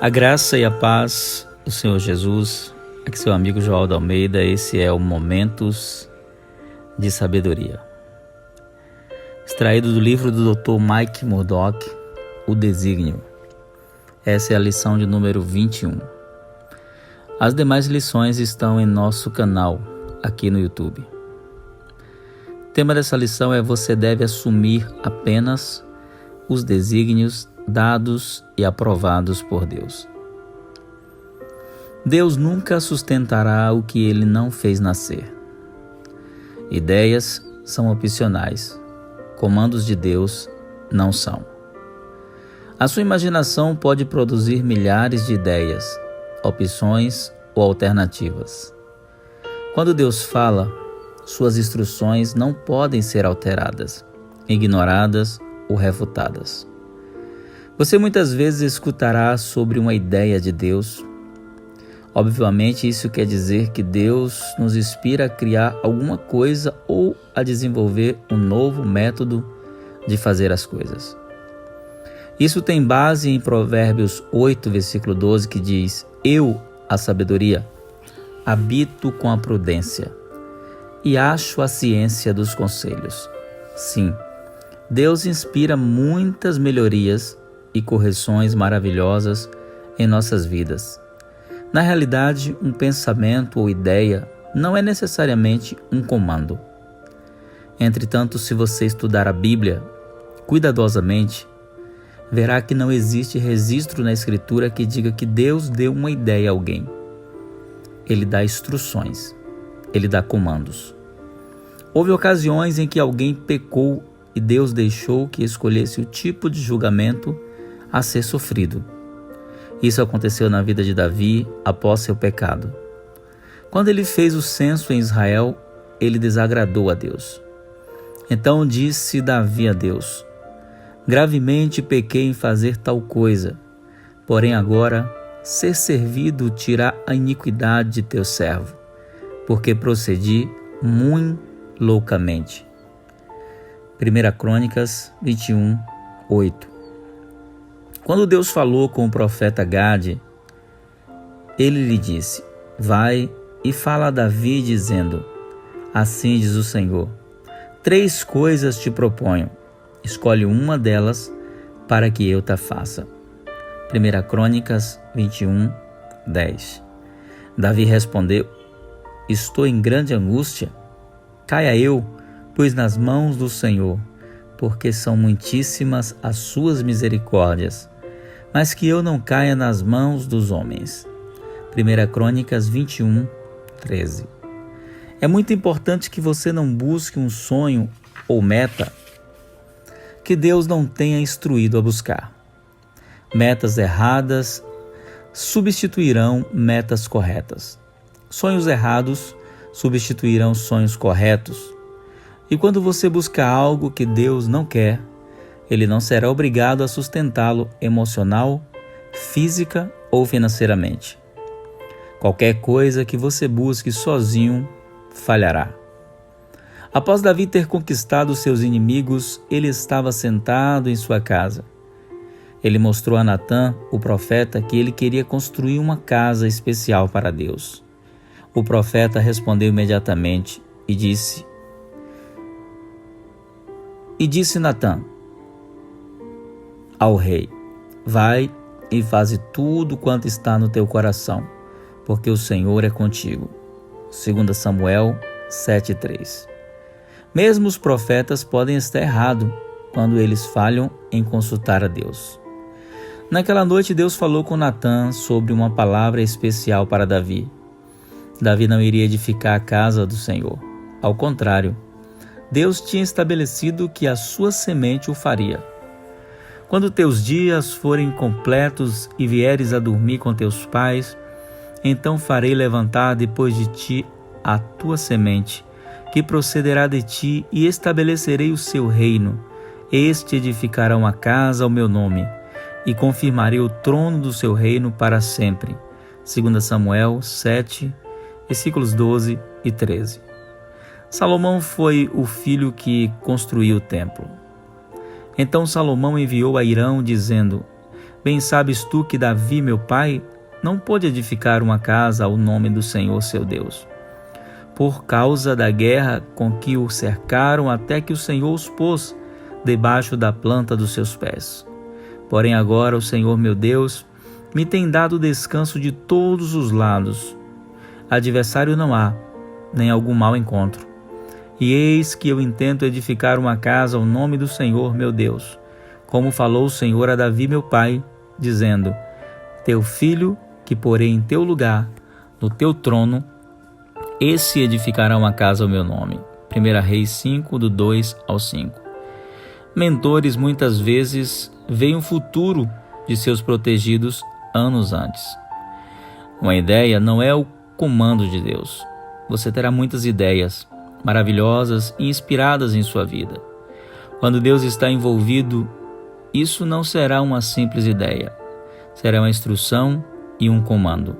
A graça e a paz do Senhor Jesus. Aqui seu amigo João Almeida. Esse é o Momentos de Sabedoria, extraído do livro do Dr. Mike Murdock, O Desígnio. Essa é a lição de número 21. As demais lições estão em nosso canal aqui no YouTube. O tema dessa lição é: você deve assumir apenas os desígnios dados e aprovados por Deus. Deus nunca sustentará o que Ele não fez nascer. Ideias são opcionais. Comandos de Deus não são. A sua imaginação pode produzir milhares de ideias, opções ou alternativas. Quando Deus fala, suas instruções não podem ser alteradas, ignoradas ou refutadas. Você muitas vezes escutará sobre uma ideia de Deus. Obviamente, isso quer dizer que Deus nos inspira a criar alguma coisa ou a desenvolver um novo método de fazer as coisas. Isso tem base em Provérbios 8, versículo 12, que diz: Eu, a sabedoria, habito com a prudência e acho a ciência dos conselhos. Sim, Deus inspira muitas melhorias e correções maravilhosas em nossas vidas. Na realidade, um pensamento ou ideia não é necessariamente um comando. Entretanto, se você estudar a Bíblia cuidadosamente, verá que não existe registro na Escritura que diga que Deus deu uma ideia a alguém. Ele dá instruções, Ele dá comandos. Houve ocasiões em que alguém pecou e Deus deixou que escolhesse o tipo de julgamento a ser sofrido. Isso aconteceu na vida de Davi após seu pecado. Quando ele fez o censo em Israel, ele desagradou a Deus. Então disse Davi a Deus: Gravemente pequei em fazer tal coisa, porém agora ser servido tirar a iniquidade de teu servo, porque procedi muito loucamente. 1 Crônicas 21, 8. Quando Deus falou com o profeta Gade, ele lhe disse: Vai e fala a Davi, dizendo: Assim diz o Senhor, 3 coisas te proponho, escolhe uma delas para que eu te faça. 1 Crônicas 21, 10. Davi respondeu: Estou em grande angústia. Caia eu, pois nas mãos do Senhor, porque são muitíssimas as suas misericórdias, mas que eu não caia nas mãos dos homens. 1 Crônicas 21, 13. É muito importante que você não busque um sonho ou meta que Deus não tenha instruído a buscar. Metas erradas substituirão metas corretas. Sonhos errados substituirão sonhos corretos. E quando você buscar algo que Deus não quer, Ele não será obrigado a sustentá-lo emocional, física ou financeiramente. Qualquer coisa que você busque sozinho falhará. Após Davi ter conquistado seus inimigos, ele estava sentado em sua casa. Ele mostrou a Natã, o profeta, que ele queria construir uma casa especial para Deus. O profeta respondeu imediatamente e disse Natã ao rei: Vai e faze tudo quanto está no teu coração, porque o Senhor é contigo. 2 Samuel 7:3. Mesmo os profetas podem estar errados quando eles falham em consultar a Deus. Naquela noite, Deus falou com Natã sobre uma palavra especial para Davi. Davi não iria edificar a casa do Senhor. Ao contrário, Deus tinha estabelecido que a sua semente o faria. Quando teus dias forem completos e vieres a dormir com teus pais, então farei levantar depois de ti a tua semente, que procederá de ti, e estabelecerei o seu reino. Este edificará uma casa ao meu nome, e confirmarei o trono do seu reino para sempre. 2 Samuel 7, versículos 12 e 13. Salomão foi o filho que construiu o templo. Então Salomão enviou a Hirão, dizendo: Bem sabes tu que Davi, meu pai, não pôde edificar uma casa ao nome do Senhor seu Deus, por causa da guerra com que o cercaram, até que o Senhor os pôs debaixo da planta dos seus pés. Porém agora o Senhor meu Deus me tem dado descanso de todos os lados. Adversário não há, nem algum mal encontro. E eis que eu intento edificar uma casa ao nome do Senhor meu Deus, como falou o Senhor a Davi meu pai, dizendo: teu filho, que porei em teu lugar, no teu trono, esse edificará uma casa ao meu nome. 1 Reis 5, do 2 ao 5. Mentores muitas vezes veem o futuro de seus protegidos anos antes. Uma ideia não é o comando de Deus. Você terá muitas ideias maravilhosas e inspiradas em sua vida. Quando Deus está envolvido, isso não será uma simples ideia. Será uma instrução e um comando.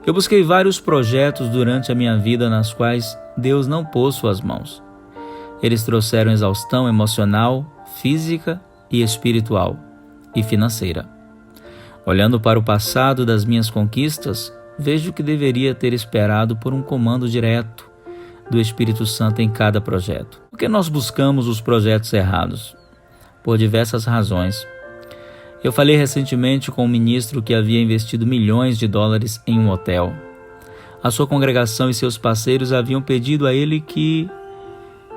Eu busquei vários projetos durante a minha vida nas quais Deus não pôs suas mãos. Eles trouxeram exaustão emocional, física e espiritual e financeira. Olhando para o passado das minhas conquistas, vejo que deveria ter esperado por um comando direto do Espírito Santo em cada projeto. Por que nós buscamos os projetos errados? Por diversas razões. Eu falei recentemente com um ministro que havia investido milhões de dólares em um hotel. A sua congregação e seus parceiros haviam pedido a ele que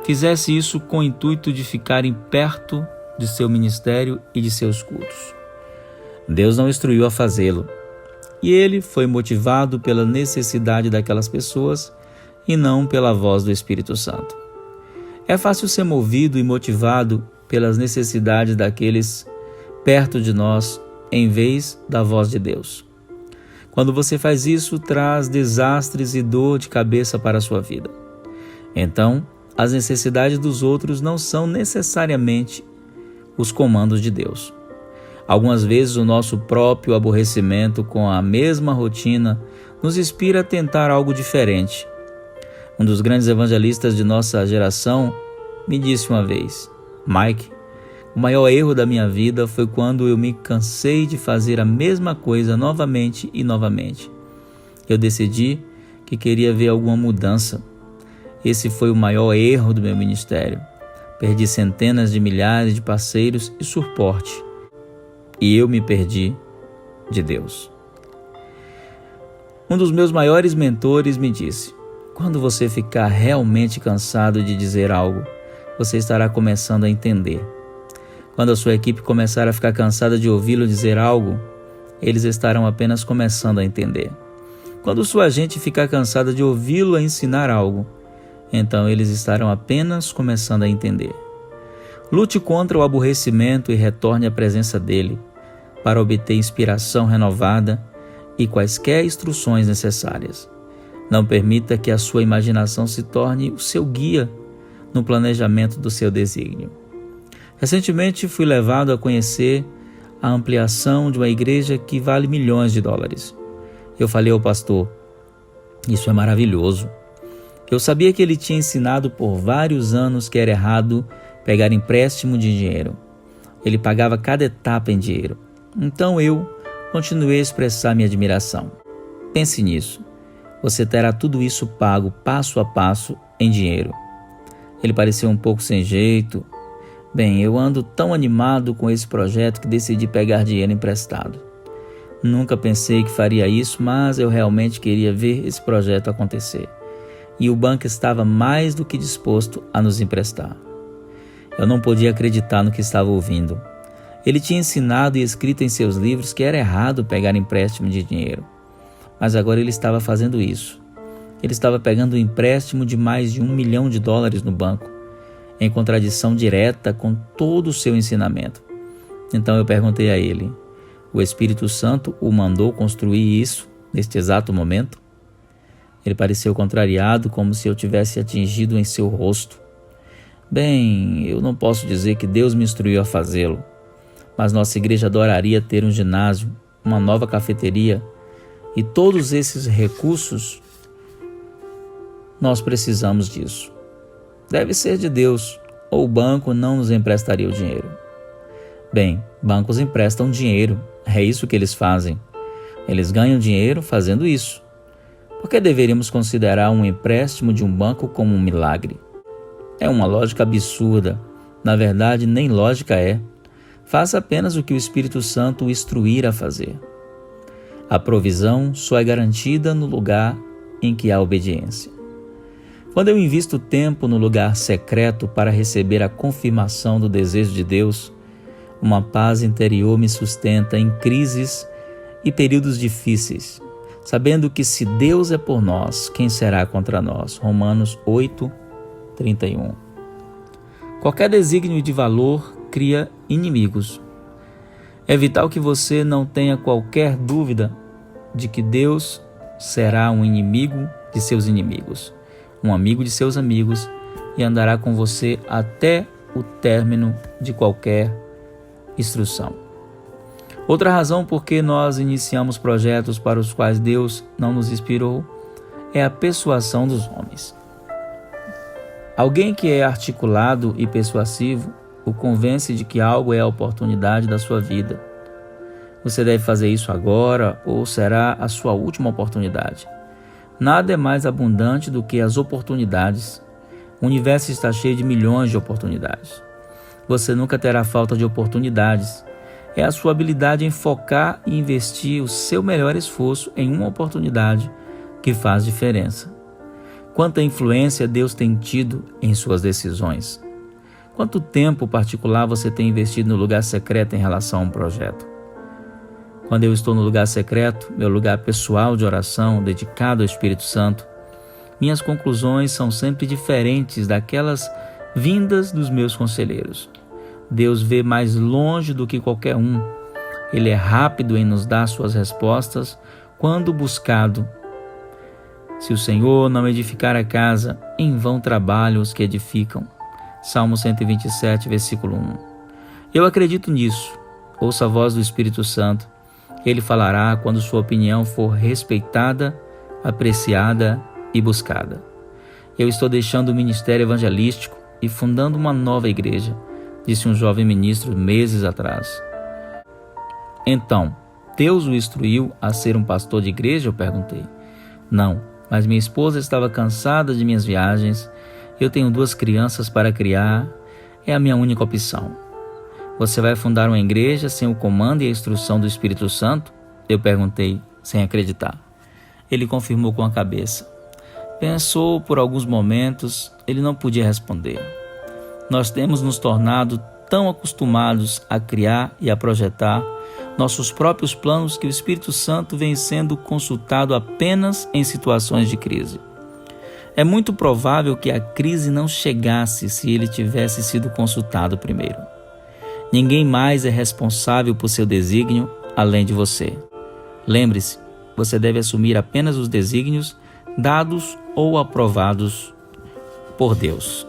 fizesse isso com o intuito de ficarem perto de seu ministério e de seus cultos. Deus não instruiu a fazê-lo, e ele foi motivado pela necessidade daquelas pessoas e não pela voz do Espírito Santo. É fácil ser movido e motivado pelas necessidades daqueles perto de nós, em vez da voz de Deus. Quando você faz isso, traz desastres e dor de cabeça para a sua vida. Então, as necessidades dos outros não são necessariamente os comandos de Deus. Algumas vezes o nosso próprio aborrecimento com a mesma rotina nos inspira a tentar algo diferente. Um dos grandes evangelistas de nossa geração me disse uma vez: Mike, o maior erro da minha vida foi quando eu me cansei de fazer a mesma coisa novamente e novamente. Eu decidi que queria ver alguma mudança. Esse foi o maior erro do meu ministério. Perdi centenas de milhares de parceiros e suporte. E eu me perdi de Deus. Um dos meus maiores mentores me disse: quando você ficar realmente cansado de dizer algo, você estará começando a entender. Quando a sua equipe começar a ficar cansada de ouvi-lo dizer algo, eles estarão apenas começando a entender. Quando sua gente ficar cansada de ouvi-lo ensinar algo, então eles estarão apenas começando a entender. Lute contra o aborrecimento e retorne à presença dele para obter inspiração renovada e quaisquer instruções necessárias. Não permita que a sua imaginação se torne o seu guia no planejamento do seu desígnio. Recentemente fui levado a conhecer a ampliação de uma igreja que vale milhões de dólares. Eu falei ao pastor: isso é maravilhoso. Eu sabia que ele tinha ensinado por vários anos que era errado pegar empréstimo de dinheiro. Ele pagava cada etapa em dinheiro. Então eu continuei a expressar minha admiração. Pense nisso. Você terá tudo isso pago passo a passo em dinheiro. Ele pareceu um pouco sem jeito. Bem, eu ando tão animado com esse projeto que decidi pegar dinheiro emprestado. Nunca pensei que faria isso, mas eu realmente queria ver esse projeto acontecer. E o banco estava mais do que disposto a nos emprestar. Eu não podia acreditar no que estava ouvindo. Ele tinha ensinado e escrito em seus livros que era errado pegar empréstimo de dinheiro. Mas agora ele estava fazendo isso. Ele estava pegando um empréstimo de mais de $1 milhão no banco, em contradição direta com todo o seu ensinamento. Então eu perguntei a ele: o Espírito Santo o mandou construir isso neste exato momento? Ele pareceu contrariado, como se eu tivesse atingido em seu rosto. Bem, eu não posso dizer que Deus me instruiu a fazê-lo, mas nossa igreja adoraria ter um ginásio, uma nova cafeteria e todos esses recursos. Nós precisamos disso. Deve ser de Deus, ou o banco não nos emprestaria o dinheiro. Bem, Bancos emprestam dinheiro, é isso que eles fazem. Eles ganham dinheiro fazendo isso. Por que deveríamos considerar um empréstimo de um banco como um milagre? É uma lógica absurda. Na verdade, nem lógica é. Faça apenas o que o Espírito Santo o instruir a fazer. A provisão só é garantida no lugar em que há obediência. Quando eu invisto tempo no lugar secreto para receber a confirmação do desejo de Deus, uma paz interior me sustenta em crises e períodos difíceis, sabendo que se Deus é por nós, quem será contra nós? Romanos 8:31. Qualquer desígnio de valor cria inimigos. É vital que você não tenha qualquer dúvida de que Deus será um inimigo de seus inimigos, um amigo de seus amigos e andará com você até o término de qualquer instrução. Outra razão por que nós iniciamos projetos para os quais Deus não nos inspirou é a persuasão dos homens. Alguém que é articulado e persuasivo o convence de que algo é a oportunidade da sua vida. Você deve fazer isso agora ou será a sua última oportunidade. Nada é mais abundante do que as oportunidades. O universo está cheio de milhões de oportunidades. Você nunca terá falta de oportunidades. É a sua habilidade em focar e investir o seu melhor esforço em uma oportunidade que faz diferença. Quanta influência Deus tem tido em suas decisões? Quanto tempo particular você tem investido no lugar secreto em relação a um projeto? Quando eu estou no lugar secreto, meu lugar pessoal de oração, dedicado ao Espírito Santo, minhas conclusões são sempre diferentes daquelas vindas dos meus conselheiros. Deus vê mais longe do que qualquer um. Ele é rápido em nos dar suas respostas quando buscado. Se o Senhor não edificar a casa, em vão trabalham os que edificam. Salmo 127, versículo 1. Eu acredito nisso. Ouça a voz do Espírito Santo. Ele falará quando sua opinião for respeitada, apreciada e buscada. Eu estou deixando o ministério evangelístico e fundando uma nova igreja, disse um jovem ministro meses atrás. Então, Deus o instruiu a ser um pastor de igreja? Eu perguntei. Não, mas minha esposa estava cansada de minhas viagens, eu tenho 2 crianças para criar, é a minha única opção. Você vai fundar uma igreja sem o comando e a instrução do Espírito Santo? Eu perguntei, sem acreditar. Ele confirmou com a cabeça. Pensou por alguns momentos, ele não podia responder. Nós temos nos tornado tão acostumados a criar e a projetar nossos próprios planos que o Espírito Santo vem sendo consultado apenas em situações de crise. É muito provável que a crise não chegasse se ele tivesse sido consultado primeiro. Ninguém mais é responsável por seu desígnio além de você. Lembre-se, você deve assumir apenas os desígnios dados ou aprovados por Deus.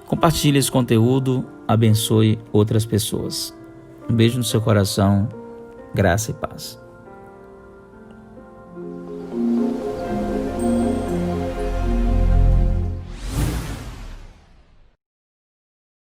Compartilhe esse conteúdo, abençoe outras pessoas. Um beijo no seu coração, graça e paz.